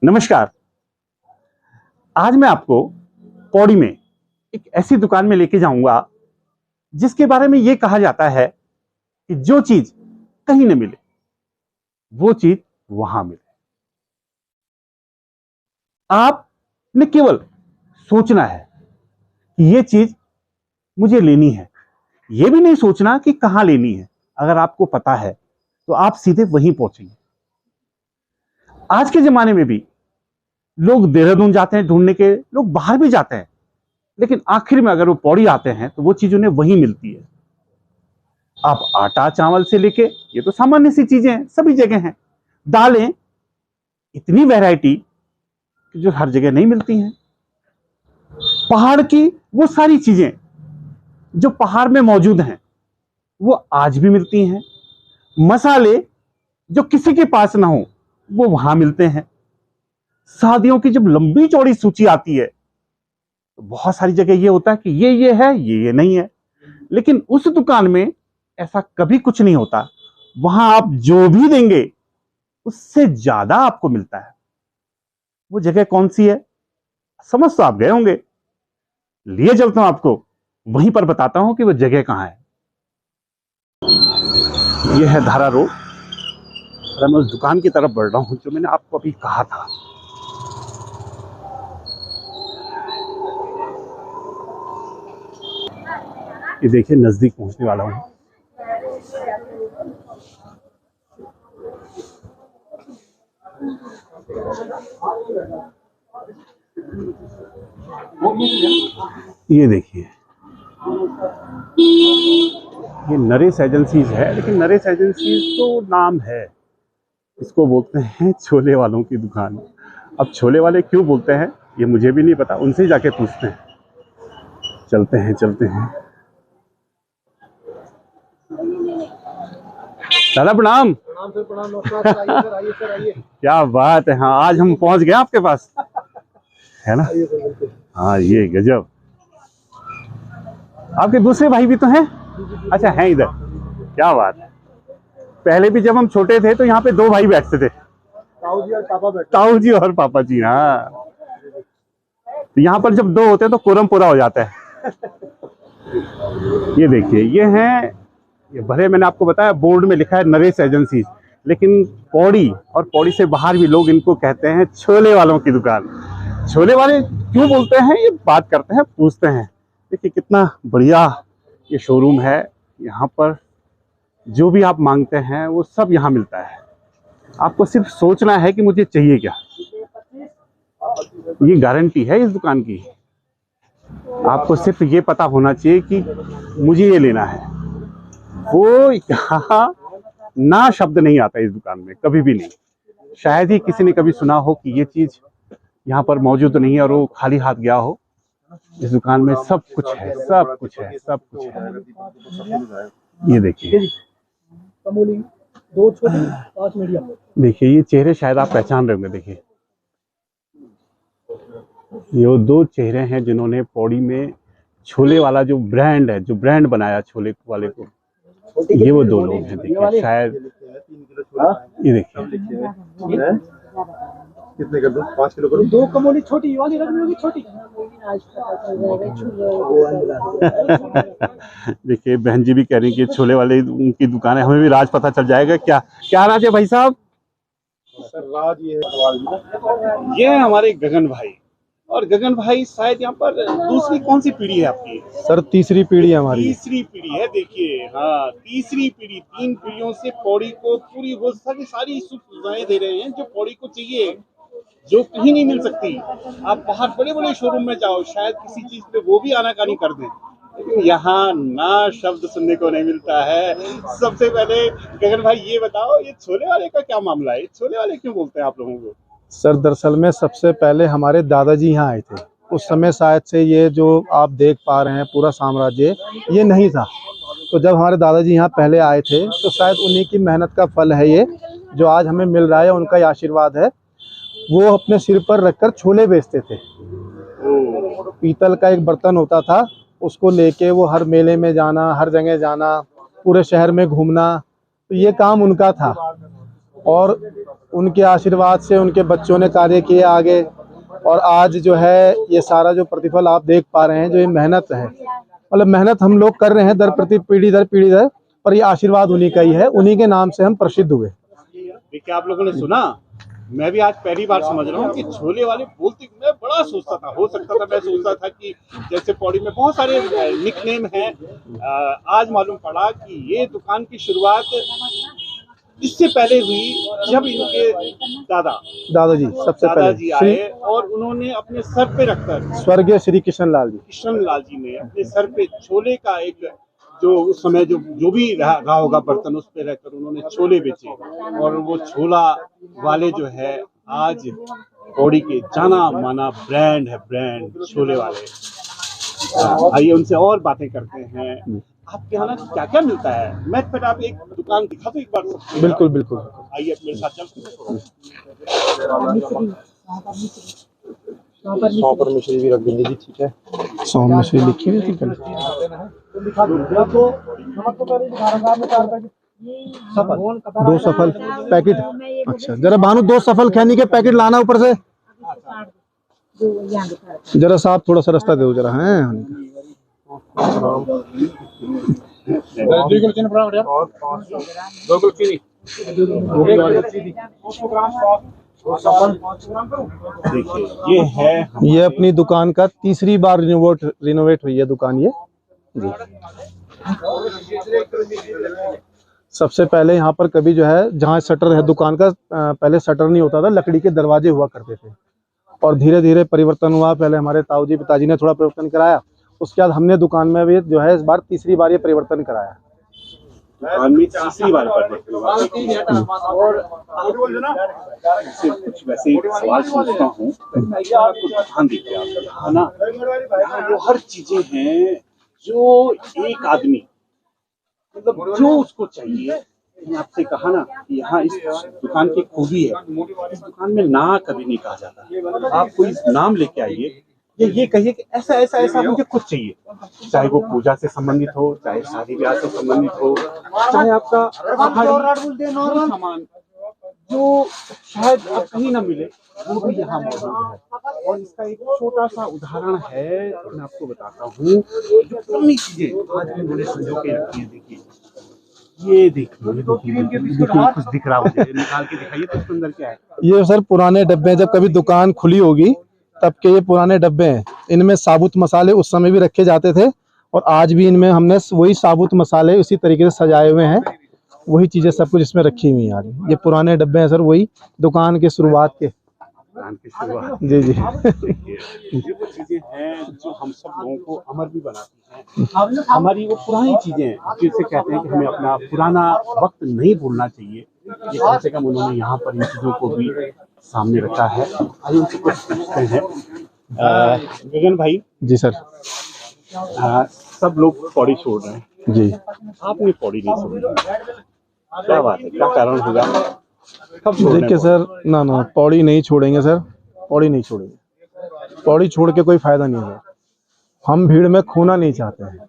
नमस्कार। आज मैं आपको पौड़ी में एक ऐसी दुकान में लेके जाऊंगा जिसके बारे में यह कहा जाता है कि जो चीज कहीं न मिले वो चीज वहां मिले। आपने केवल सोचना है कि यह चीज मुझे लेनी है, यह भी नहीं सोचना कि कहां लेनी है। अगर आपको पता है तो आप सीधे वहीं पहुंचेंगे। आज के जमाने में भी लोग देहरादून जाते हैं ढूंढने के, लोग बाहर भी जाते हैं, लेकिन आखिर में अगर वो पौड़ी आते हैं तो वो चीज उन्हें वहीं मिलती है। आप आटा चावल से लेके, ये तो सामान्य सी चीजें हैं, सभी जगह हैं। दालें, इतनी वैरायटी जो हर जगह नहीं मिलती हैं। पहाड़ की वो सारी चीजें जो पहाड़ में मौजूद हैं वो आज भी मिलती हैं। मसाले जो किसी के पास ना हो वो वहां मिलते हैं। शादियों की जब लंबी चौड़ी सूची आती है तो बहुत सारी जगह ये होता है कि ये है, ये नहीं है, लेकिन उस दुकान में ऐसा कभी कुछ नहीं होता। वहां आप जो भी देंगे उससे ज्यादा आपको मिलता है। वो जगह कौन सी है समझ तो आप गए होंगे, लिए चलता हूं आपको, वहीं पर बताता हूं कि वो जगह कहां है। यह है धारा रोड और मैं उस दुकान की तरफ बढ़ रहा हूं जो मैंने आपको अभी कहा था। ये देखिए, नजदीक पहुंचने वाला हूं। ये देखिए, ये नरेश एजेंसीज है, लेकिन नरेश एजेंसीज तो नाम है, इसको बोलते हैं छोले वालों की दुकान। अब छोले वाले क्यों बोलते हैं ये मुझे भी नहीं पता, उनसे ही जाके पूछते हैं। चलते हैं। दादा प्रणाम। प्रणाम सर, प्रणाम, नमस्कार। आइए सर। क्या बात है। हाँ, आज हम पहुंच गए आपके पास, है ना। हाँ, ये गजब। आपके दूसरे भाई भी तो हैं? अच्छा, हैं इधर। क्या बात है। पहले भी जब हम छोटे थे तो यहाँ पे दो भाई बैठते थे, ताऊ जी और पापा बैठे। ताऊ जी और पापा जी। हाँ, तो यहाँ पर जब दो होते हैं तो कोरम पूरा हो जाता है। ये देखिए, ये हैं, ये भले मैंने आपको बताया बोर्ड में लिखा है नरेश एजेंसी, लेकिन पौड़ी और पौड़ी से बाहर भी लोग इनको कहते हैं छोले वालों की दुकान। छोले वाले क्यों बोलते हैं ये बात करते हैं, पूछते हैं। देखिए कितना बढ़िया ये शोरूम है। यहाँ पर जो भी आप मांगते हैं वो सब यहाँ मिलता है। आपको सिर्फ सोचना है कि मुझे चाहिए क्या। ये गारंटी है इस दुकान की। आपको सिर्फ ये पता होना चाहिए कि मुझे ये लेना है। वो यहाँ ना शब्द नहीं आता इस दुकान में, कभी भी नहीं। शायद ही किसी ने कभी सुना हो कि ये चीज यहाँ पर मौजूद नहीं है और वो खाली हाथ गया हो। इस दुकान में सब कुछ है, सब कुछ है, सब कुछ है। ये देखिए, दो छोटे 5 मीडियम। देखिए ये चेहरे शायद आप पहचान रहे होंगे। देखिए ये दो चेहरे हैं जिन्होंने पौड़ी में छोले वाला जो ब्रांड है, जो ब्रांड बनाया छोले वाले को, ये वो दो लोग हैं। देखिए शायद, ये देखिए कितने कर दूं? 5 किलो कर दूं? 2 कमोली छोटी वाली रखनी होगी, छोटी। देखिए बहन जी भी कह रही कि छोले वाले उनकी दुकान है, हमें भी राज पता चल जाएगा। क्या क्या राज है भाई साहब? सर राज ये है, ये है हमारे गगन भाई। और गगन भाई शायद यहाँ पर दूसरी कौन सी पीढ़ी है आपकी? सर तीसरी पीढ़ी है हमारी। तीसरी पीढ़ी है। देखिए, हाँ, तीसरी पीढ़ी। 3 पीढ़ियों से पौड़ी को पूरी वो सारी सुख सुविधाएं दे रहे हैं जो पौड़ी को चाहिए, जो कहीं नहीं मिल सकती। आप बाहर बड़े बड़े शोरूम में जाओ, शायद किसी चीज पे वो भी आनाकानी कर दें, लेकिन यहाँ ना शब्द सुनने को नहीं मिलता है। सबसे पहले गगन भाई ये बताओ, ये छोले वाले का क्या मामला है? छोले वाले क्यों बोलते हैं आप लोगों को? सर दरअसल में सबसे पहले हमारे दादाजी यहाँ आए थे। उस समय शायद से ये जो आप देख पा रहे हैं पूरा साम्राज्य ये नहीं था। तो जब हमारे दादाजी यहाँ पहले आए थे तो शायद उन्हीं की मेहनत का फल है ये जो आज हमें मिल रहा है, उनका ये आशीर्वाद है। वो अपने सिर पर रखकर छोले बेचते थे। पीतल का एक बर्तन होता था, उसको लेके वो हर मेले में जाना, हर जगह जाना, पूरे शहर में घूमना, तो ये काम उनका था। और उनके आशीर्वाद से उनके बच्चों ने कार्य किए आगे, और आज जो है ये सारा जो प्रतिफल आप देख पा रहे हैं, जो ये मेहनत है, मतलब मेहनत हम लोग कर रहे हैं दर प्रति पीढ़ी दर पीढ़ी दर, पर ये आशीर्वाद उन्हीं का ही है, उन्हीं के नाम से हम प्रसिद्ध हुए। देखिए आप लोगों ने सुना, मैं भी आज पहली बार समझ रहा हूँ कि छोले वाले बोलते। मैं बड़ा सोचता था, हो सकता था मैं सोचता था कि जैसे पौड़ी में बहुत सारे निकनेम हैं, आज मालूम पड़ा कि ये दुकान की शुरुआत इससे पहले हुई जब इनके दादाजी सबसे पहले दादाजी आए और उन्होंने अपने सर पे रखकर, स्वर्गीय श्री कृष्ण लाल जी ने अपने सर पे छोले का एक, जो उस समय जो भी रहा होगा बर्तन, उस पे रहकर उन्होंने छोले बेचे, और वो छोला वाले जो है आज पौड़ी के जाना माना ब्रांड है, ब्रांड छोले वाले। आइए उनसे और बातें करते हैं। आपके यहाँ क्या क्या मिलता है? मैं फिर आप एक दुकान दिखा दो एक बार सबको। बिल्कुल बिल्कुल, आइए मेरे साथ चलते हैं। 100 पर मिश्री भी रख देंगे जी, ठीक है। 100 मिश्री लिखी हुई थी कल। 2 सफल पैकेट, अच्छा जरा भानु 2 सफल खैनी के पैकेट लाना ऊपर से। जरा साहब थोड़ा सा रास्ता दो जरा, है देखिए ये अपनी दुकान का तीसरी बार रिनोवेट हुई है दुकान ये जी। सबसे पहले यहाँ पर कभी जो है, जहाँ शटर है दुकान का, पहले शटर नहीं होता था, लकड़ी के दरवाजे हुआ करते थे, और धीरे धीरे परिवर्तन हुआ। पहले हमारे ताऊजी पिताजी ने थोड़ा परिवर्तन कराया, उसके बाद हमने दुकान में भी जो है इस बार तीसरी बार ये परिवर्तन कराया। तीसरी बार और कुछ वैसे ही सवाल पूछता हूँ, आपको ध्यान दीजिए आप, है ना, वो हर चीजें हैं जो एक आदमी, मतलब जो उसको चाहिए। मैंने आपसे कहा ना कि यहाँ इस दुकान की खूबी है, इस दुकान में ना कभी नहीं कहा जाता। आप कोई नाम लेके आइए, ये कहिए कि ऐसा ऐसा ऐसा मुझे कुछ चाहिए, चाहे वो पूजा से संबंधित हो, चाहे शादी ब्याह से संबंधित हो, चाहे आपका सामान जो शायद आप कहीं ना मिले, वो भी यहाँ मौजूद है। और इसका एक छोटा सा उदाहरण है, मैं आपको बताता हूँ। जो पुरानी चीजें आज भी बड़े संजो के रखी है, देखिए ये देखिए कुछ दिख रहा मुझे, निकाल के दिखाइए तो उसके अंदर क्या है। ये सर पुराने डब्बे हैं, जब कभी दुकान खुली होगी तब के ये पुराने डब्बे हैं। इनमें साबुत मसाले उस समय भी रखे जाते थे, और आज भी इनमें हमने वही साबुत मसाले उसी तरीके से सजाए हुए हैं, वही चीजें सब कुछ इसमें रखी हुई हैं। आज ये पुराने डब्बे हैं सर, वही दुकान के शुरुआत के। जी जी ये वो चीजें हैं जो हम सब लोगों को अमर भी बनाती हैं। हमारी वो पुरानी चीजें हैं जिसे कहते हैं कि हमें अपना पुराना वक्त नहीं भूलना चाहिए। ये कम से कम उन्होंने यहाँ पर इन चीजों को भी सामने रखा है। आइए उनसे कुछ पूछते हैं। गगन भाई। जी सर। सब लोग पौड़ी छोड़ रहे हैं जी, आपने पौड़ी नहीं छोड़ी, क्या बात है, क्या कारण होगा? देखिए सर, ना पौड़ी नहीं छोड़ेंगे सर, पौड़ी नहीं छोड़ेंगे। पौड़ी छोड़ के कोई फायदा नहीं है। हम भीड़ में खोना नहीं चाहते हैं,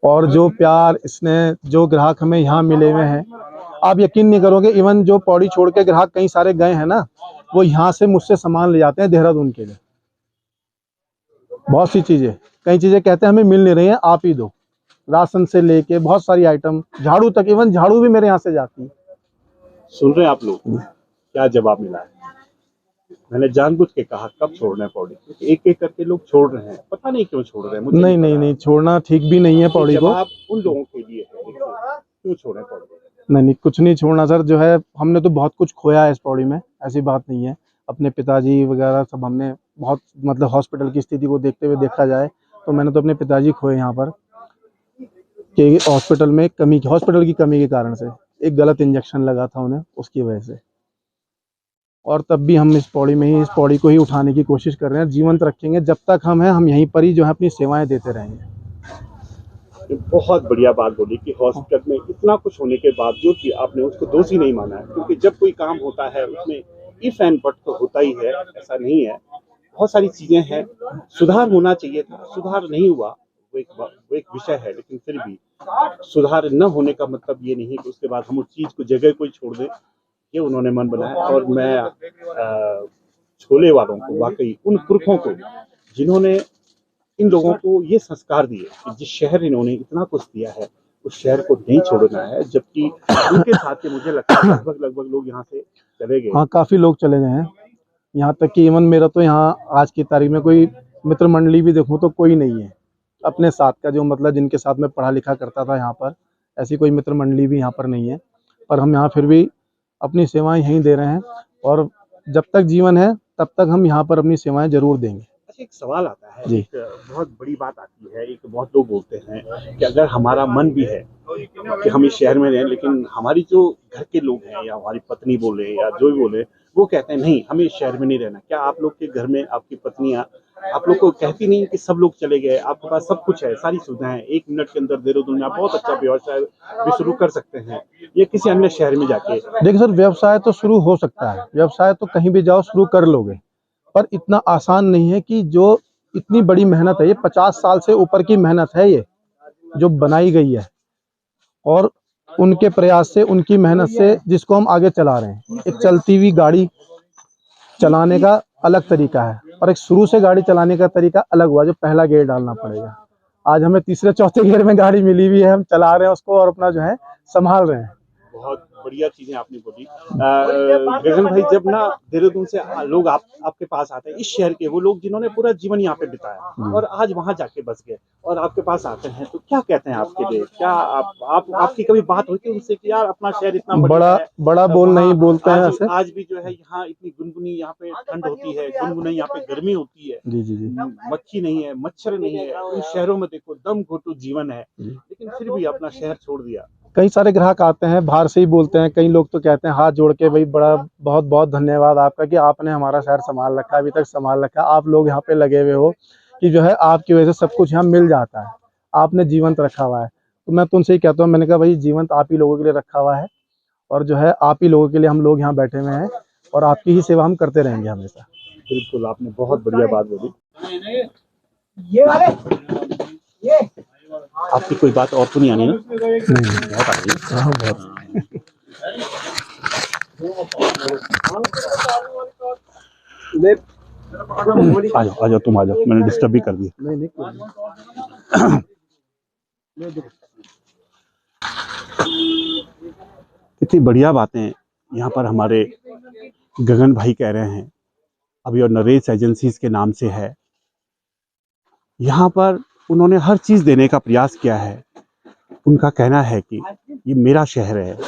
और जो प्यार इसने, जो ग्राहक हमें यहाँ मिले हुए हैं, आप यकीन नहीं करोगे, इवन जो पौड़ी छोड़ के ग्राहक कई सारे गए हैं ना, वो यहाँ से मुझसे सामान ले जाते हैं देहरादून के लिए। बहुत सी चीजें, कई चीजें कहते हैं हमें मिल नहीं रही है, आप ही दो। राशन से लेके बहुत सारी आइटम, झाड़ू तक, इवन झाड़ू भी मेरे यहाँ से जाती है। सुन रहे हैं आप लोग क्या जवाब मिला है? मैंने जानबूझ के कहा कब छोड़ना है पौड़ी, क्योंकि एक एक करके लोग छोड़ रहे हैं, पता नहीं क्यों छोड़ रहे हैं। मुझे नहीं, छोड़ना ठीक भी नहीं है पौड़ी को। जवाब उन लोगों के लिए है, क्यों छोड़े पौड़ी? नहीं, कुछ नहीं छोड़ना सर। जो है हमने तो बहुत कुछ खोया है इस पौड़ी में, ऐसी बात नहीं है। अपने पिताजी वगैरह सब हमने बहुत, मतलब हॉस्पिटल की स्थिति को देखते हुए देखा जाए तो मैंने तो अपने पिताजी खोए यहाँ पर, कि हॉस्पिटल में हॉस्पिटल की कमी के कारण से एक गलत इंजेक्शन लगा था उन्हें, उसकी वजह से। और तब भी हम इस पौड़ी में ही, इस पौड़ी को ही उठाने की कोशिश कर रहे हैं, जीवंत रखेंगे जब तक हम हैं, हम यहीं पर ही जो है अपनी सेवाएं देते रहेंगे। बहुत बढ़िया बात बोली कि हॉस्पिटल में इतना कुछ होने के बावजूद भी आपने उसको दोषी नहीं माना है, क्योंकि जब कोई काम होता है उसमें इफ एंड बट तो होता ही है, ऐसा नहीं है। बहुत सारी चीजें हैं, सुधार होना चाहिए था, सुधार नहीं हुआ, वो एक विषय है। लेकिन फिर भी सुधार न होने का मतलब ये नहीं कि उसके बाद हम उस चीज को जगह कोई छोड़ दें। ये उन्होंने मन बनाया। और मैं छोले वालों को, वाकई उन पुरखों को जिन्होंने इन लोगों को ये संस्कार दिए कि जिस शहर इन्होंने इतना कुछ दिया है उस शहर को नहीं छोड़ना है, जबकि उनके साथ के मुझे लगता है लगभग लोग यहाँ से चले गए। हाँ, काफ़ी लोग चले गए हैं, यहाँ तक कि इवन मेरा तो यहाँ आज की तारीख में कोई मित्र मंडली भी देखूँ तो कोई नहीं है अपने साथ का, जो मतलब जिनके साथ मैं पढ़ा लिखा करता था यहाँ पर, ऐसी कोई मित्र मंडली भी यहाँ पर नहीं है। पर हम यहाँ फिर भी अपनी सेवाएं यहीं दे रहे हैं और जब तक जीवन है तब तक हम यहाँ पर अपनी सेवाएं जरूर देंगे। अच्छा, एक सवाल आता है, जी। एक बहुत बड़ी बात आती है, एक बहुत लोग बोलते हैं कि अगर हमारा मन भी है कि हम इस शहर में रहें, लेकिन हमारी जो घर के लोग हैं या हमारी पत्नी बोले या जो भी बोले, वो कहते हैं नहीं हमें इस शहर में नहीं रहना। क्या आप लोग के घर में आपकी पत्नियां आप लोग को कहती नहीं कि सब लोग चले गए, आपके पास सब कुछ है, सारी सुविधाएं, 1 मिनट के अंदर देहरादून में आप बहुत अच्छा व्यवसाय भी शुरू कर सकते हैं या किसी अन्य शहर में जाके? देखिए सर, व्यवसाय तो शुरू हो सकता है, व्यवसाय तो कहीं भी जाओ शुरू कर लोगे, पर इतना आसान नहीं है कि जो इतनी बड़ी मेहनत है, ये 50 साल से ऊपर की मेहनत है, ये जो बनाई गई है और उनके प्रयास से, उनकी मेहनत से जिसको हम आगे चला रहे हैं। एक चलती हुई गाड़ी चलाने का अलग तरीका है और एक शुरू से गाड़ी चलाने का तरीका अलग हुआ, जो पहला गियर डालना पड़ेगा। आज हमें तीसरे चौथे गियर में गाड़ी मिली हुई है, हम चला रहे हैं उसको और अपना जो है संभाल रहे हैं। बहुत बढ़िया चीजें आपने बोली। गगन भाई, जब ना देहरादून से लोग आपके पास आते हैं, इस शहर के वो लोग जिन्होंने पूरा जीवन यहाँ पे बिताया और आज वहां जाके बस गए और आपके पास आते हैं, तो क्या कहते हैं आपके लिए? क्या आपकी कभी बात होती है उनसे कि यार अपना शहर इतना बड़ा बोल नहीं बोलते हैं ऐसे? आज भी जो है यहाँ इतनी गुनगुनी यहाँ पे ठंड होती है, गुनगुनी यहाँ पे गर्मी होती है, जी जी जी, मक्खी नहीं है, मच्छर नहीं है, उन शहरों में देखो दम घोटू जीवन है, लेकिन फिर भी अपना शहर छोड़ दिया। कई सारे ग्राहक आते हैं बाहर से ही बोलते हैं, कई लोग तो कहते हैं हाथ जोड़ के, भाई बड़ा बहुत बहुत धन्यवाद आपका कि आपने हमारा शहर संभाल रखा, अभी तक संभाल रखा, आप लोग यहाँ पे लगे हुए हो कि जो है आपकी वजह से सब कुछ यहाँ मिल जाता है, आपने जीवंत रखा हुआ है। तो मैं तो उनसे ही कहता हूँ, मैंने कहा भाई जीवंत आप ही लोगों के लिए रखा हुआ है और जो है आप ही लोगों के लिए हम लोग यहाँ बैठे हुए हैं और आपकी ही सेवा हम करते रहेंगे हमेशा। बिल्कुल, आपने बहुत बढ़िया बात बोली। आपकी कोई बात और तो नहीं आनी ना? बहुत आ रही है। आ जाओ तुम आ जाओ, मैंने डिस्टर्ब भी कर दिया। कितनी बढ़िया बातें यहाँ पर हमारे गगन भाई कह रहे हैं, अभी और नरेश एजेंसीज के नाम से है। यहाँ पर उन्होंने हर चीज़ देने का प्रयास किया है। उनका कहना है कि ये मेरा शहर है,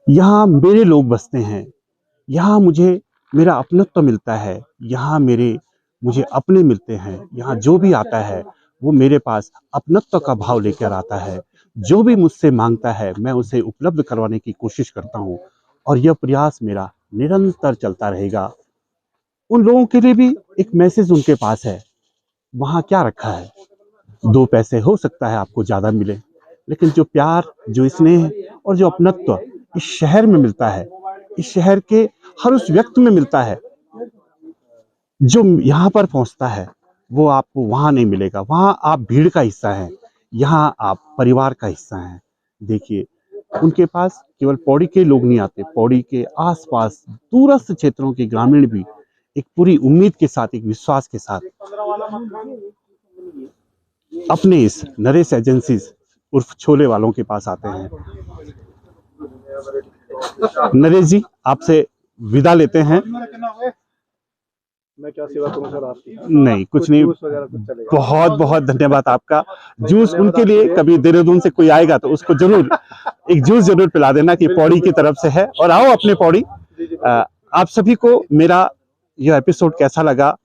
यहाँ मेरे लोग बसते हैं, यहाँ मुझे मेरा अपनत्व मिलता है, यहाँ मुझे अपने मिलते हैं, यहाँ जो भी आता है वो मेरे पास अपनत्व का भाव लेकर आता है, जो भी मुझसे मांगता है मैं उसे उपलब्ध करवाने की कोशिश करता हूँ और यह प्रयास मेरा निरंतर चलता रहेगा। उन लोगों के लिए भी एक मैसेज उनके पास है। वहाँ क्या रखा है? 2 पैसे हो सकता है आपको ज़्यादा मिले, लेकिन जो प्यार, जो स्नेह और जो अपनत्व इस शहर में मिलता है, इस शहर के हर उस व्यक्ति में मिलता है, जो यहाँ पर पहुँचता है वो आपको वहाँ नहीं मिलेगा। वहाँ आप भीड़ का हिस्सा हैं, यहाँ आप परिवार का हिस्सा हैं। देखिए, उनके पास केवल पौड़ी के लोग नहीं आते, पौड़ी के आसपास दूरस्थ क्षेत्रों के ग्रामीण भी एक पूरी उम्मीद के साथ, एक विश्वास के साथ अपने इस नरेश एजेंसीज उर्फ छोले वालों के पास आते हैं। नरेश जी, आपसे विदा लेते हैं। मैं क्या सेवा करूं सर आपकी? नहीं, कुछ नहीं, बहुत बहुत धन्यवाद आपका। जूस उनके लिए, कभी देहरादून से कोई आएगा तो उसको जरूर एक जूस जरूर पिला देना कि पौड़ी की तरफ से है। और आओ अपने पौड़ी। आप सभी को मेरा यह एपिसोड कैसा लगा?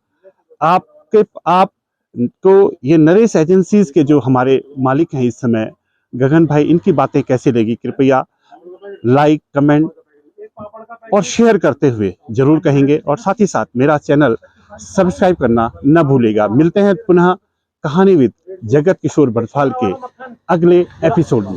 आपको ये नरेश एजेंसीज के जो हमारे मालिक हैं इस समय, गगन भाई, इनकी बातें कैसी लगी? कृपया लाइक, कमेंट और शेयर करते हुए जरूर कहेंगे और साथ ही साथ मेरा चैनल सब्सक्राइब करना न भूलेगा। मिलते हैं पुनः कहानी विद जगत किशोर बरथवाल के अगले एपिसोड में।